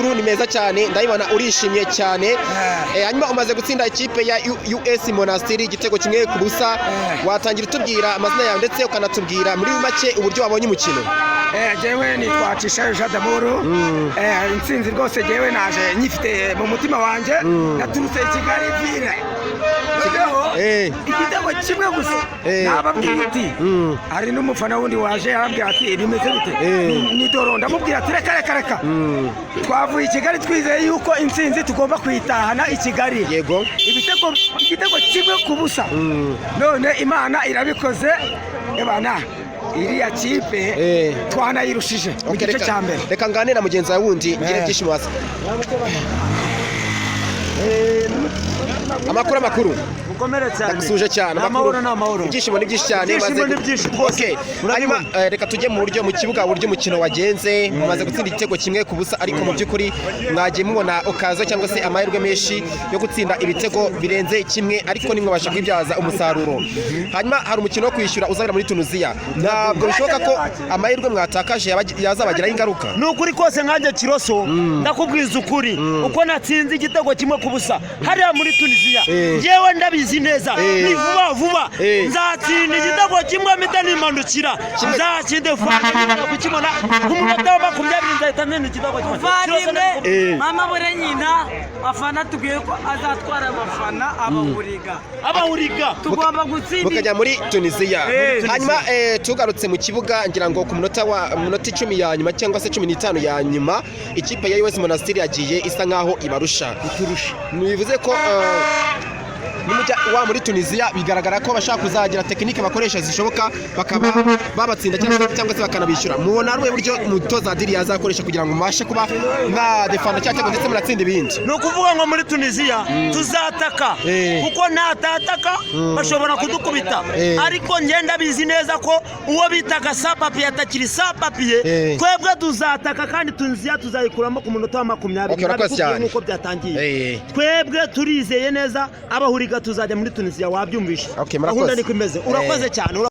amakuru ni meza cyane ndabibona urishimye cyane hanyuma umaze gutsinda ikipe ya US Monastir igitego kimwe ku busa watangira utubwira amazina yawe ndetse ukanatubwira muri make uburyo wabonye umukino. Jewe nitwa Cishayo Jean d'Amour intsinzi rwose jewe naje nyifite mu mutima wanje naturutse i Kigali ville igitego kimwe gusa nababwira ati hari n'umufana wundi waje arambwira ati bimeze bite ni doro ndamubwira ati reka twavuye i Kigali twizeye yuko intsinzi tugomba kuyitahana i Kigali yego igitego kimwe ku busa none Imana irabikoze ebana iriya kipe twanayirushije mu gice cya mbere. Reka ngane na mugenzi wawe wundi ngire byishimo hasi. Amakuru mukomere cyane ndagusuje cyane amahoro ibyishimo ni byinshi cyane okay hanyuma reka tujye mu buryo mu kibuga uburyo umukino wagenze mumaze gutsinda igitego kimwe ku busa ariko mu by'ukuri mwagiye mubona okazo cyangwa se amahirwe menshi yo gutsinda ibitego birenze kimwe ariko nimwe basha kwibyaza umusaruro. Hanyuma hari umukino wo kwishyura uzabera muri Tunisia ntabwo bishoboka ko amahirwe mwatakaje yazabagiraho ingaruka. Nukuri kose nkanjye Kiroso ndakubwiza ukuri uko natsinze igitego kimwe ku busa hariya muri Tunisia ngewe ndabizi neza ni vuba nzatsinda igitego kimwe mpita nimandukira nzatsinde kukibona nk'umunota wa 20 nzahita nenda igitego kimwe. Mama bore nyina afana tugiye ko azatwara abafana abahuriga tugomba gutsinda mukajya muri Tunisia. Hanyuma tugarutse mu kibuga ngira ngo ku minota 10 ya nyuma cyangwa se 15 ya nyuma ikipe ya US Monastir yagiye isa nkaho ibarusha bivuze ko nimujya wa muri Tunisia bigaragara ko bashaka kuzagira tekinike bakoresha zishoboka bakaba babatsinda cyangwa se bakanabishyura. Mubona ari buryo umutoza Adili yazakoresha kugira ngo mubashe kuba na defender cyangwa ndetse muratsinda ibindi. No kuvuga ngo muri Tunisia tuzataka kuko natataka bashobora kudukubita ariko ngenda bizi neza ko uwo bitaga sapapiye atakiri sapapiye twebwe tuzataka kandi Tunisia tuzayikuramo ku munota wa 20 nuko byatangiye. Twebwe turizeye neza abahuriga tuzajya muri Tunisia wabyumvisha. Okay, murakoze. Urakoze cyane.